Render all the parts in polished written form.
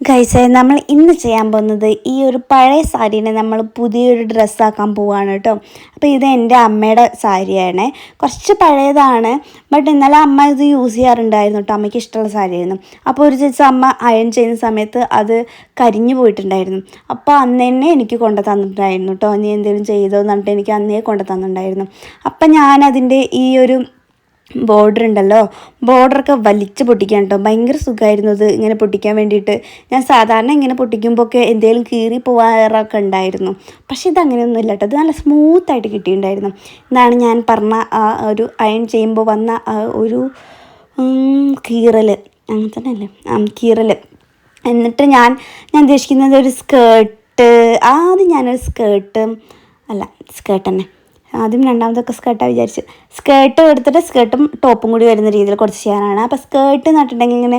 ഗൈസേ നമ്മൾ ഇന്ന് ചെയ്യാൻ പോകുന്നത് ഈ ഒരു പഴയ സാരീനെ നമ്മൾ പുതിയൊരു ഡ്രസ്സാക്കാൻ പോവുകയാണ് കേട്ടോ. അപ്പോൾ ഇത് എൻ്റെ അമ്മയുടെ സാരിയാണ്, കുറച്ച് പഴയതാണ്. ബട്ട് ഇന്നലെ അമ്മ ഇത് യൂസ് ചെയ്യാറുണ്ടായിരുന്നു കേട്ടോ, അമ്മയ്ക്ക് ഇഷ്ടമുള്ള സാരിയായിരുന്നു. അപ്പോൾ ഒരു ദിവസം അമ്മ അയൺ ചെയ്യുന്ന സമയത്ത് അത് കരിഞ്ഞു പോയിട്ടുണ്ടായിരുന്നു. അപ്പോൾ അന്ന് തന്നെ എനിക്ക് കൊണ്ടു തന്നിട്ടുണ്ടായിരുന്നു കേട്ടോ. നീ എന്തെങ്കിലും ചെയ്തോ എന്ന് പറഞ്ഞിട്ട് എനിക്ക് അന്നേ കൊണ്ടു തന്നിട്ടുണ്ടായിരുന്നു. അപ്പം ഞാനതിൻ്റെ ഈ ഒരു ബോർഡർ ഉണ്ടല്ലോ, ബോർഡറൊക്കെ വലിച്ച് പൊട്ടിക്കാൻ കേട്ടോ. ഭയങ്കര സുഖമായിരുന്നു അത് ഇങ്ങനെ പൊട്ടിക്കാൻ വേണ്ടിയിട്ട്. ഞാൻ സാധാരണ ഇങ്ങനെ പൊട്ടിക്കുമ്പോഴൊക്കെ എന്തെങ്കിലും കീറി പോകാറൊക്കെ ഉണ്ടായിരുന്നു. പക്ഷേ ഇതങ്ങനെയൊന്നും ഇല്ല കേട്ടോ, ഇത് നല്ല സ്മൂത്തായിട്ട് കിട്ടിയിട്ടുണ്ടായിരുന്നു. ഇതാണ് ഞാൻ പറഞ്ഞ ആ ഒരു അയൺ ചെയ്യുമ്പോൾ വന്ന ആ ഒരു കീറൽ, അങ്ങനെ തന്നെ അല്ലേ, കീറൽ. എന്നിട്ട് ഞാൻ ഉദ്ദേശിക്കുന്നത് ഒരു സ്കേർട്ട്, ആദ്യം ഞാനൊരു സ്കേർട്ട് തന്നെ, ആദ്യം രണ്ടാമതൊക്കെ സ്കേർട്ടാണ് വിചാരിച്ച്. സ്കേർട്ട് എടുത്തിട്ട് സ്കേർട്ടും ടോപ്പും കൂടി വരുന്ന രീതിയിൽ കുറച്ച് ചെയ്യാനാണ്. അപ്പോൾ സ്കേർട്ട് എന്ന് പറഞ്ഞിട്ടുണ്ടെങ്കിൽ ഇങ്ങനെ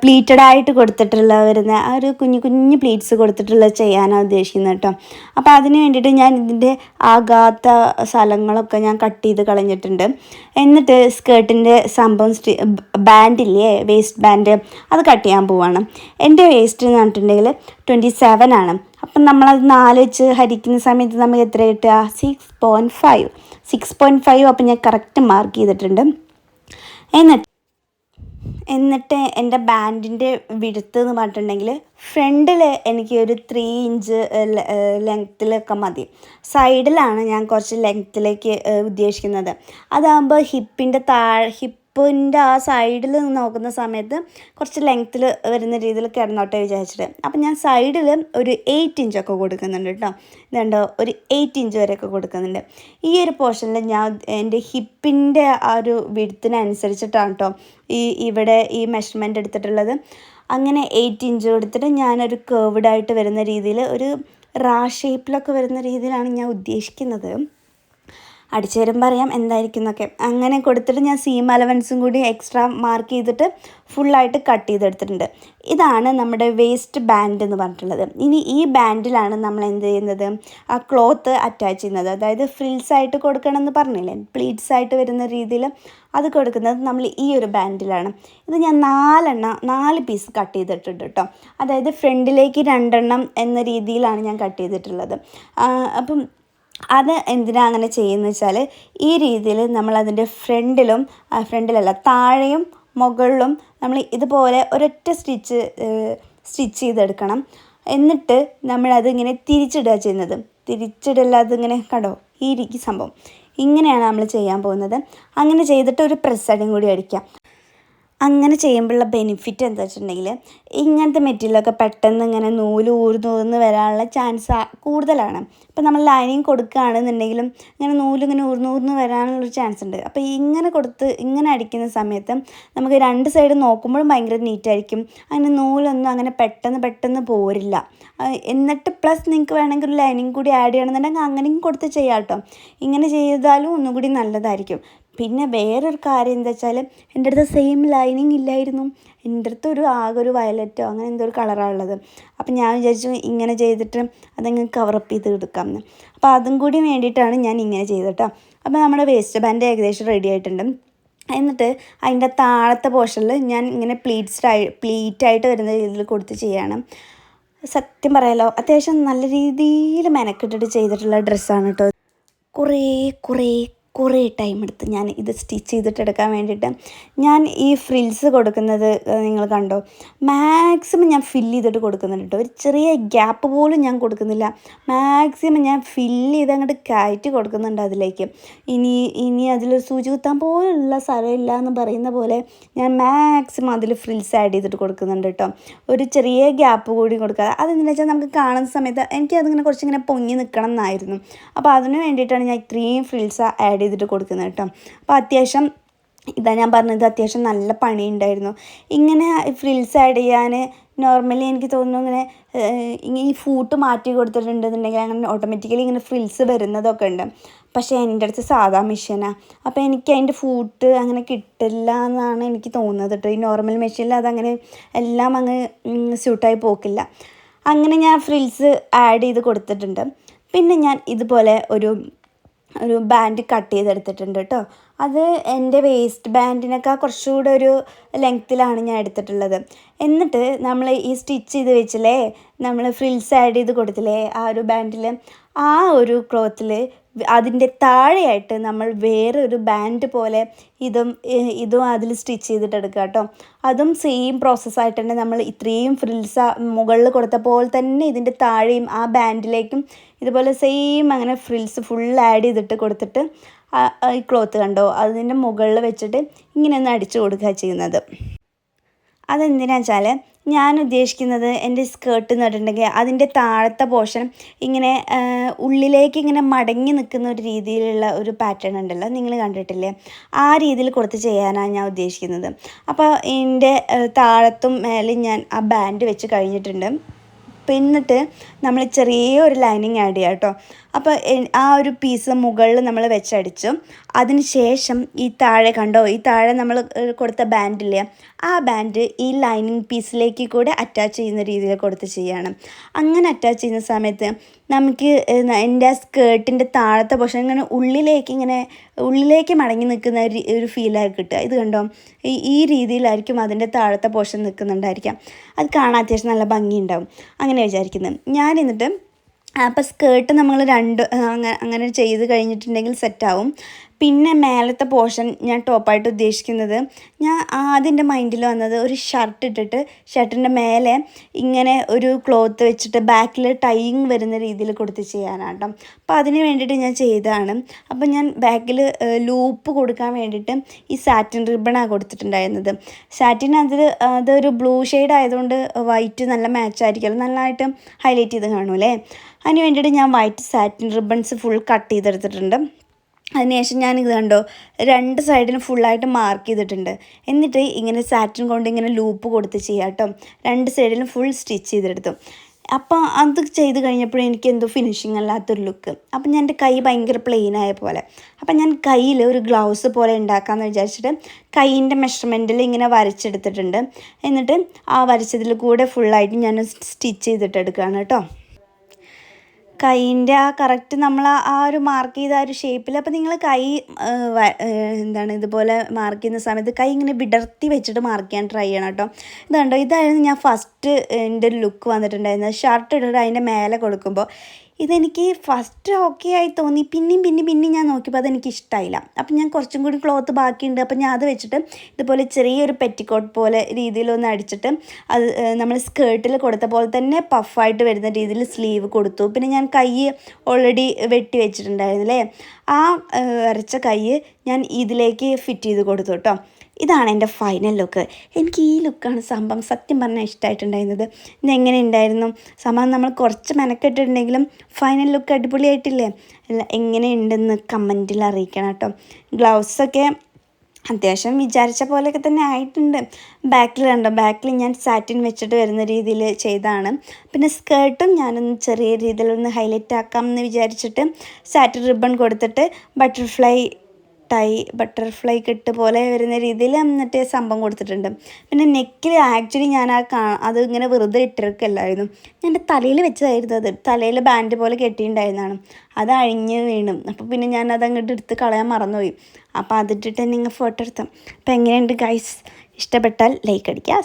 പ്ലീറ്റഡ് ആയിട്ട് കൊടുത്തിട്ടുള്ള വരുന്ന ആ ഒരു കുഞ്ഞു കുഞ്ഞു പ്ലീറ്റ്സ് കൊടുത്തിട്ടുള്ള ചെയ്യാനാണ് ഉദ്ദേശിക്കുന്നത് കേട്ടോ. അപ്പോൾ അതിന് വേണ്ടിയിട്ട് ഞാൻ ഇതിൻ്റെ ആകാത്ത സ്ഥലങ്ങളൊക്കെ ഞാൻ കട്ട് ചെയ്ത് കളഞ്ഞിട്ടുണ്ട്. എന്നിട്ട് സ്കേർട്ടിൻ്റെ സംഭവം ബാൻഡില്ലേ, വേസ്റ്റ് ബാൻഡ്, അത് കട്ട് ചെയ്യാൻ പോവാണ്. എൻ്റെ വേസ്റ്റ് എന്ന് പറഞ്ഞിട്ടുണ്ടെങ്കിൽ 27 ആണ്. അപ്പം നമ്മളത് 4 വെച്ച് ഹരിക്കുന്ന സമയത്ത് നമുക്ക് എത്ര കിട്ടുക? 6.5. അപ്പം ഞാൻ കറക്റ്റ് മാർക്ക് ചെയ്തിട്ടുണ്ട്. എന്നിട്ട് എൻ്റെ ബാൻഡിൻ്റെ വിടുത്ത് എന്ന് പറഞ്ഞിട്ടുണ്ടെങ്കിൽ ഫ്രണ്ടിൽ എനിക്ക് ഒരു 3 ഇഞ്ച് ലെങ്ത്തിലൊക്കെ മതി. സൈഡിലാണ് ഞാൻ കുറച്ച് ലെങ്ത്തിലേക്ക് ഉദ്ദേശിക്കുന്നത്. അതാകുമ്പോൾ ഹിപ്പിൻ്റെ ആ സൈഡിൽ നോക്കുന്ന സമയത്ത് കുറച്ച് ലെങ്ത്തിൽ വരുന്ന രീതിയിൽ കിടന്നോട്ടെ വിചാരിച്ചിട്ട്. അപ്പം ഞാൻ സൈഡിൽ ഒരു 8 ഇഞ്ചൊക്കെ കൊടുക്കുന്നുണ്ട് കേട്ടോ. ഇതുണ്ടോ, ഒരു 8 ഇഞ്ച് വരെയൊക്കെ കൊടുക്കുന്നുണ്ട്. ഈ ഒരു പോർഷനിൽ ഞാൻ എൻ്റെ ഹിപ്പിൻ്റെ ആ ഒരു വിടുത്തിനനുസരിച്ചിട്ടാണ് കേട്ടോ ഇവിടെ ഈ മെഷർമെൻ്റ് എടുത്തിട്ടുള്ളത്. അങ്ങനെ 8 ഇഞ്ച് കൊടുത്തിട്ട് ഞാനൊരു കേർവ്ഡായിട്ട് വരുന്ന രീതിയിൽ, ഒരു ഷേപ്പിലൊക്കെ വരുന്ന രീതിയിലാണ് ഞാൻ ഉദ്ദേശിക്കുന്നത്. അടിച്ചു വരുമ്പോൾ അറിയാം എന്തായിരിക്കും എന്നൊക്കെ. അങ്ങനെ കൊടുത്തിട്ട് ഞാൻ സീം അലവൻസും കൂടി എക്സ്ട്രാ മാർക്ക് ചെയ്തിട്ട് ഫുള്ളായിട്ട് കട്ട് ചെയ്തെടുത്തിട്ടുണ്ട്. ഇതാണ് നമ്മുടെ വേസ്റ്റ് ബാൻഡ് എന്ന് പറഞ്ഞിട്ടുള്ളത്. ഇനി ഈ ബാൻഡിലാണ് നമ്മൾ എന്ത് ചെയ്യുന്നത്, ആ ക്ലോത്ത് അറ്റാച്ച് ചെയ്യുന്നത്. അതായത് ഫ്രിൽസായിട്ട് കൊടുക്കണമെന്ന് പറഞ്ഞില്ലേ, പ്ലീറ്റ്സായിട്ട് വരുന്ന രീതിയിൽ അത് കൊടുക്കുന്നത് നമ്മൾ ഈ ഒരു ബാൻഡിലാണ്. ഇത് ഞാൻ 4 പീസ് കട്ട് ചെയ്തിട്ടുണ്ട് കേട്ടോ. അതായത് ഫ്രണ്ടിലേക്ക് 2 എന്ന രീതിയിലാണ് ഞാൻ കട്ട് ചെയ്തിട്ടുള്ളത്. അപ്പം അത് എന്തിനാണ് അങ്ങനെ ചെയ്യുന്നത് വെച്ചാൽ, ഈ രീതിയിൽ നമ്മളതിൻ്റെ ഫ്രണ്ടിലല്ല, താഴെയും മുകളിലും നമ്മൾ ഇതുപോലെ ഒരൊറ്റ സ്റ്റിച്ച് ചെയ്തെടുക്കണം. എന്നിട്ട് നമ്മളതിങ്ങനെ തിരിച്ചിടുക ചെയ്യുന്നത്. തിരിച്ചിടല്ല, അതിങ്ങനെ കണ്ടോ, ഈ സംഭവം ഇങ്ങനെയാണ് നമ്മൾ ചെയ്യാൻ പോകുന്നത്. അങ്ങനെ ചെയ്തിട്ട് ഒരു പ്രസ്സടിയും കൂടി അടിക്കാം. അങ്ങനെ ചെയ്യുമ്പോഴുള്ള ബെനിഫിറ്റ് എന്താ വെച്ചിട്ടുണ്ടെങ്കിൽ, ഇങ്ങനത്തെ മെറ്റീരിയലൊക്കെ പെട്ടെന്ന് ഇങ്ങനെ ഊർന്ന് വരാനുള്ള ചാൻസ് കൂടുതലാണ്. ഇപ്പോൾ നമ്മൾ ലൈനിങ് കൊടുക്കുകയാണെന്നുണ്ടെങ്കിലും ഇങ്ങനെ നൂലിങ്ങനെ ഊർന്ന് വരാനുള്ളൊരു ചാൻസ് ഉണ്ട്. അപ്പോൾ ഇങ്ങനെ അടിക്കുന്ന സമയത്ത് നമുക്ക് 2 സൈഡ് നോക്കുമ്പോഴും ഭയങ്കര നീറ്റായിരിക്കും. അങ്ങനെ നൂലൊന്നും അങ്ങനെ പെട്ടെന്ന് പോരില്ല. എന്നിട്ട് പ്ലസ് നിങ്ങൾക്ക് വേണമെങ്കിൽ ഒരു ലൈനിങ് കൂടി ആഡ് ചെയ്യണമെന്നുണ്ടെങ്കിൽ അങ്ങനെയും കൊടുത്ത് ചെയ്യാം കേട്ടോ. ഇങ്ങനെ ചെയ്താലും ഒന്നും കൂടി നല്ലതായിരിക്കും. പിന്നെ വേറൊരു കാര്യം എന്താ വെച്ചാൽ, എൻ്റെ അടുത്ത് സെയിം ലൈനിങ് ഇല്ലായിരുന്നു. എൻ്റെ അടുത്ത് ആകെ ഒരു വയലറ്റോ അങ്ങനെ എന്തോ ഒരു കളറാണ് ഉള്ളത്. അപ്പം ഞാൻ വിചാരിച്ചു ഇങ്ങനെ ചെയ്തിട്ട് അതങ്ങ് കവറപ്പ് ചെയ്ത് എടുക്കാമെന്ന്. അപ്പോൾ അതും കൂടി വേണ്ടിയിട്ടാണ് ഞാൻ ഇങ്ങനെ ചെയ്തിട്ടോ. അപ്പോൾ നമ്മുടെ വേസ്റ്റ് ബാൻഡ് ഏകദേശം റെഡി ആയിട്ടുണ്ട്. എന്നിട്ട് അതിൻ്റെ താഴത്തെ പോർഷനിൽ ഞാൻ ഇങ്ങനെ പ്ലീറ്റായിട്ട് വരുന്ന രീതിയിൽ കൊടുത്ത് ചെയ്യണം. സത്യം പറയാലോ, അത്യാവശ്യം നല്ല രീതിയിൽ മെനക്കെട്ടിട്ട് ചെയ്തിട്ടുള്ള ഡ്രസ്സാണ് കേട്ടോ. കുറേ ടൈം എടുത്ത് ഞാൻ ഇത് സ്റ്റിച്ച് ചെയ്തിട്ടെടുക്കാൻ വേണ്ടിയിട്ട്. ഞാൻ ഈ ഫ്രിൽസ് കൊടുക്കുന്നത് നിങ്ങൾ കണ്ടോ, മാക്സിമം ഞാൻ ഫില്ല് ചെയ്തിട്ട് കൊടുക്കുന്നുണ്ട് കേട്ടോ. ഒരു ചെറിയ ഗ്യാപ്പ് പോലും ഞാൻ കൊടുക്കുന്നില്ല. മാക്സിമം ഞാൻ ഫില്ല് ചെയ്ത് അങ്ങോട്ട് കയറ്റി കൊടുക്കുന്നുണ്ട് അതിലേക്ക്. ഇനി അതിലൊരു സൂചി കുത്താൻ പോലുള്ള സ്ഥലമില്ല എന്ന് പറയുന്ന പോലെ ഞാൻ മാക്സിമം അതിൽ ഫ്രിൽസ് ആഡ് ചെയ്തിട്ട് കൊടുക്കുന്നുണ്ട് കേട്ടോ. ഒരു ചെറിയ ഗ്യാപ്പ് കൂടി കൊടുക്കാതെ. അതെന്താണെന്ന് വെച്ചാൽ നമുക്ക് കാണുന്ന സമയത്ത് എനിക്കതിങ്ങനെ കുറച്ചിങ്ങനെ പൊങ്ങി നിൽക്കണം എന്നായിരുന്നു. അപ്പോൾ അതിന് വേണ്ടിയിട്ടാണ് ഞാൻ ഇത്രയും ഫ്രിൽസ് ആഡ് ചെയ്തിട്ട് കൊടുക്കുന്നത് കേട്ടോ. അപ്പോൾ അത്യാവശ്യം ഞാൻ പറഞ്ഞത്, അത്യാവശ്യം നല്ല പണി ഉണ്ടായിരുന്നു. ഇങ്ങനെ ഫ്രിൽസ് ആഡ് ചെയ്യാൻ നോർമലി എനിക്ക് തോന്നുന്നു ഇങ്ങനെ ഈ ഫൂട്ട് മാറ്റി കൊടുത്തിട്ടുണ്ടെന്നുണ്ടെങ്കിൽ അങ്ങനെ ഓട്ടോമാറ്റിക്കലി ഇങ്ങനെ ഫ്രിൽസ് വരുന്നതൊക്കെ ഉണ്ട്. പക്ഷേ എൻ്റെ അടുത്ത് സാധാ മെഷീനാണ്. അപ്പോൾ എനിക്ക് അതിൻ്റെ ഫൂട്ട് അങ്ങനെ കിട്ടില്ല എന്നാണ് എനിക്ക് തോന്നുന്നത് കേട്ടോ. ഈ നോർമൽ മെഷീനിൽ അതങ്ങനെ എല്ലാം അങ്ങ് സ്യൂട്ടായി പോക്കില്ല. അങ്ങനെ ഞാൻ ഫ്രിൽസ് ആഡ് ചെയ്ത് കൊടുത്തിട്ടുണ്ട്. പിന്നെ ഞാൻ ഇതുപോലെ ഒരു ബാൻഡ് കട്ട് ചെയ്തെടുത്തിട്ടുണ്ട് കേട്ടോ. അത് എൻ്റെ വേസ്റ്റ് ബാൻഡിനേക്കാൾ കുറച്ചുകൂടെ ഒരു ലെങ്ത്തിലാണ് ഞാൻ എടുത്തിട്ടുള്ളത്. എന്നിട്ട് നമ്മൾ ഈ സ്റ്റിച്ച് ചെയ്ത് വെച്ചില്ലേ, നമ്മൾ ഫ്രിൽസ് ആഡ് ചെയ്ത് കൊടുത്തില്ലേ ആ ഒരു ബാൻഡിൽ, ആ ഒരു ക്ലോത്തിൽ അതിൻ്റെ താഴെയായിട്ട് നമ്മൾ വേറൊരു ബാൻഡ് പോലെ ഇതും അതിൽ സ്റ്റിച്ച് ചെയ്തിട്ടെടുക്കുക കേട്ടോ. അതും സെയിം പ്രോസസ്സായിട്ട് തന്നെ നമ്മൾ ഇത്രയും ഫ്രിൽസ് മുകളിൽ കൊടുത്ത പോലെ തന്നെ ഇതിൻ്റെ താഴെയും ആ ബാൻഡിലേക്കും ഇതുപോലെ സെയിം അങ്ങനെ ഫ്രിൽസ് ഫുൾ ആഡ് ചെയ്തിട്ട് കൊടുത്തിട്ട് ഈ ക്ലോത്ത് കണ്ടോ അതിൻ്റെ മുകളിൽ വെച്ചിട്ട് ഇങ്ങനെ ഒന്ന് അടിച്ചു കൊടുക്കുക ചെയ്യുന്നത്. അതെന്തിനാണെന്ന് വെച്ചാൽ ഞാൻ ഉദ്ദേശിക്കുന്നത് എൻ്റെ സ്കേർട്ട് എന്ന് പറഞ്ഞിട്ടുണ്ടെങ്കിൽ അതിൻ്റെ താഴത്തെ പോർഷൻ ഇങ്ങനെ ഉള്ളിലേക്ക് ഇങ്ങനെ മടങ്ങി നിൽക്കുന്ന ഒരു രീതിയിലുള്ള ഒരു പാറ്റേൺ ഉണ്ടല്ലോ, നിങ്ങൾ കണ്ടിട്ടില്ലേ? ആ രീതിയിൽ കൊടുത്ത് ചെയ്യാനാണ് ഞാൻ ഉദ്ദേശിക്കുന്നത്. അപ്പോൾ ഇതിൻ്റെ താഴത്തും മേലും ഞാൻ ആ ബാൻഡ് വെച്ച് കഴിഞ്ഞിട്ടുണ്ട്. എന്നിട്ട് നമ്മൾ ചെറിയൊരു ലൈനിങ് ആഡ് ചെയ്യാം കേട്ടോ. അപ്പോൾ ആ ഒരു പീസ് മുകളിൽ നമ്മൾ വെച്ചടിച്ചു. അതിന് ശേഷം ഈ താഴെ കണ്ടോ, ഈ താഴെ നമ്മൾ കൊടുത്ത ബാൻഡില്ലേ, ആ ബാൻഡ് ഈ ലൈനിങ് പീസിലേക്ക് കൂടെ അറ്റാച്ച് ചെയ്യുന്ന രീതിയിൽ കൊടുത്ത് ചെയ്യണം. അങ്ങനെ അറ്റാച്ച് ചെയ്യുന്ന സമയത്ത് നമുക്ക് എൻ്റെ ആ സ്കേർട്ടിൻ്റെ താഴത്തെ പോർഷൻ ഇങ്ങനെ ഉള്ളിലേക്ക് മടങ്ങി നിൽക്കുന്ന ഒരു ഫീലായി കിട്ടുക. ഇത് കണ്ടോ, ഈ രീതിയിലായിരിക്കും അതിൻ്റെ താഴത്തെ പോർഷൻ നിൽക്കുന്നുണ്ടായിരിക്കാം. അത് കാണാൻ അത്യാവശ്യം നല്ല ഭംഗിയുണ്ടാവും. അങ്ങനെ വിചാരിക്കുന്നത് ഞാൻ. എന്നിട്ട് അപ്പോൾ സ്കേർട്ട് നമ്മൾ അങ്ങനെ ചെയ്ത് കഴിഞ്ഞിട്ടുണ്ടെങ്കിൽ സെറ്റാവും. പിന്നെ മേലത്തെ പോർഷൻ ഞാൻ ടോപ്പായിട്ട് ഉദ്ദേശിക്കുന്നത്, ഞാൻ ആദ്യൻ്റെ മൈൻഡിൽ വന്നത് ഒരു ഷർട്ട് ഇട്ടിട്ട് ഷർട്ടിൻ്റെ മേലെ ഇങ്ങനെ ഒരു ക്ലോത്ത് വെച്ചിട്ട് ബാക്കിൽ ടൈയിങ് വരുന്ന രീതിയിൽ കൊടുത്ത് ചെയ്യാനാണ് കേട്ടോ. അപ്പോൾ അതിന് വേണ്ടിയിട്ട് ഞാൻ ചെയ്തതാണ്. അപ്പോൾ ഞാൻ ബാക്കിൽ ലൂപ്പ് കൊടുക്കാൻ വേണ്ടിയിട്ട് ഈ സാറ്റിൻ റിബണാണ് കൊടുത്തിട്ടുണ്ടായിരുന്നത്. സാറ്റിൻ അതൊരു ബ്ലൂ ഷെയ്ഡ് ആയതുകൊണ്ട് വൈറ്റ് നല്ല മാച്ചായിരിക്കുമല്ലോ, നല്ലതായിട്ട് ഹൈലൈറ്റ് ചെയ്ത് കാണുമല്ലേ. അതിന് വേണ്ടിയിട്ട് ഞാൻ white satin ribbons full cut ചെയ്തെടുത്തിട്ടുണ്ട്. അതിനുശേഷം ഞാനിത് കണ്ടോ 2 സൈഡിലും ഫുള്ളായിട്ട് മാർക്ക് ചെയ്തിട്ടുണ്ട്. എന്നിട്ട് ഇങ്ങനെ സാറ്റിൻ കൊണ്ട് ഇങ്ങനെ ലൂപ്പ് കൊടുത്ത് ചെയ്യാം കേട്ടോ. 2 സൈഡിലും ഫുൾ സ്റ്റിച്ച് ചെയ്തെടുത്തു. അപ്പോൾ അത് ചെയ്ത് കഴിഞ്ഞപ്പോഴും എനിക്ക് എന്തോ ഫിനിഷിങ് അല്ലാത്തൊരു ലുക്ക്. അപ്പം ഞാൻ എൻ്റെ കൈ ഭയങ്കര പ്ലെയിൻ ആയ പോലെ. അപ്പം ഞാൻ കയ്യിൽ ഒരു ഗ്ലൗസ് പോലെ ഉണ്ടാക്കാമെന്ന് വിചാരിച്ചിട്ട് കൈയിൻ്റെ മെഷർമെൻറ്റിൽ ഇങ്ങനെ വരച്ചെടുത്തിട്ടുണ്ട്. എന്നിട്ട് ആ വരച്ചതിൽ കൂടെ ഫുള്ളായിട്ട് ഞാൻ സ്റ്റിച്ച് ചെയ്തിട്ടെടുക്കുകയാണ് കേട്ടോ. കൈയിൻ്റെ ആ കറക്റ്റ് നമ്മൾ ആ ഒരു മാർക്ക് ചെയ്ത ആ ഒരു ഷേപ്പിൽ. അപ്പോൾ നിങ്ങൾ കൈ ഇതുപോലെ മാർക്ക് ചെയ്യുന്ന സമയത്ത് കൈ ഇങ്ങനെ വിടർത്തി വെച്ചിട്ട് മാർക്ക് ചെയ്യാൻ ട്രൈ ചെയ്യണം കേട്ടോ. ഇതുണ്ടോ, ഇതായിരുന്നു ഞാൻ ഫസ്റ്റ് എൻ്റെ ഒരു ലുക്ക് വന്നിട്ടുണ്ടായിരുന്നത്. ഷർട്ട് ഇട്ടിട്ട് അതിൻ്റെ മേലെ കൊടുക്കുമ്പോൾ ഇതെനിക്ക് ഫസ്റ്റ് ഓക്കെ ആയി തോന്നി. പിന്നെയും ഞാൻ നോക്കിയപ്പോൾ അതെനിക്ക് ഇഷ്ടമായില്ല. അപ്പം ഞാൻ കുറച്ചും കൂടി ക്ലോത്ത് ബാക്കിയുണ്ട്. അപ്പം ഞാൻ അത് വെച്ചിട്ട് ഇതുപോലെ ചെറിയൊരു പെറ്റിക്കോട്ട് പോലെ രീതിയിലൊന്ന് അടിച്ചിട്ട് അത് നമ്മൾ സ്കേർട്ടിൽ കൊടുത്ത പോലെ തന്നെ പഫായിട്ട് വരുന്ന രീതിയിൽ സ്ലീവ് കൊടുത്തു. പിന്നെ ഞാൻ കൈ ഓൾറെഡി വെട്ടി വെച്ചിട്ടുണ്ടായിരുന്നില്ലേ, ആ വരച്ച കൈ ഞാൻ ഇതിലേക്ക് ഫിറ്റ് ചെയ്ത് കൊടുത്തു കേട്ടോ. ഇതാണ് എൻ്റെ ഫൈനൽ ലുക്ക്. എനിക്ക് ഈ ലുക്കാണ് സംഭവം സത്യം പറഞ്ഞാൽ ഇഷ്ടമായിട്ടുണ്ടായിരുന്നത്. ഇതെങ്ങനെ ഉണ്ടായിരുന്നു സംഭവം? നമ്മൾ കുറച്ച് മെനക്കെട്ടിട്ടുണ്ടെങ്കിലും ഫൈനൽ ലുക്ക് അടിപൊളിയായിട്ടില്ലേ? എങ്ങനെയുണ്ടെന്ന് കമൻറ്റിൽ അറിയിക്കണം കേട്ടോ. ഗ്ലൗസൊക്കെ അത്യാവശ്യം വിചാരിച്ച പോലെയൊക്കെ തന്നെ ആയിട്ടുണ്ട്. ബാക്കിൽ കണ്ടോ, ബാക്കിൽ ഞാൻ സാറ്റിൻ വെച്ചിട്ട് വരുന്ന രീതിയിൽ ചെയ്താണ്. പിന്നെ സ്കേർട്ടും ഞാനൊന്ന് ചെറിയ രീതിയിലൊന്ന് ഹൈലൈറ്റ് ആക്കാം എന്ന് വിചാരിച്ചിട്ട് സാറ്റിൻ റിബൺ കൊടുത്തിട്ട് ബട്ടർഫ്ലൈ കെട്ട് പോലെ വരുന്ന രീതിയിൽ എന്നിട്ട് സംഭവം കൊടുത്തിട്ടുണ്ട്. പിന്നെ നെക്കിൽ ആക്ച്വലി ഞാൻ അത് ഇങ്ങനെ വെറുതെ ഇട്ടിരിക്കല്ലായിരുന്നു, ഞാൻ എൻ്റെ തലയിൽ വെച്ചതായിരുന്നു. അത് തലയിൽ ബാൻഡ് പോലെ കെട്ടിയിട്ടുണ്ടായിരുന്നതാണ്. അത് അഴിഞ്ഞ് വീണു. അപ്പോൾ പിന്നെ ഞാൻ അതങ്ങോട്ട് എടുത്ത് കളയാൻ മറന്നുപോയി. അപ്പോൾ അതിട്ടിട്ട് തന്നെ ഇങ്ങനെ ഫോട്ടോ എടുത്താം. അപ്പോൾ എങ്ങനെയുണ്ട് ഗൈസ്? ഇഷ്ടപ്പെട്ടാൽ ലൈക്ക് അടിക്കുക.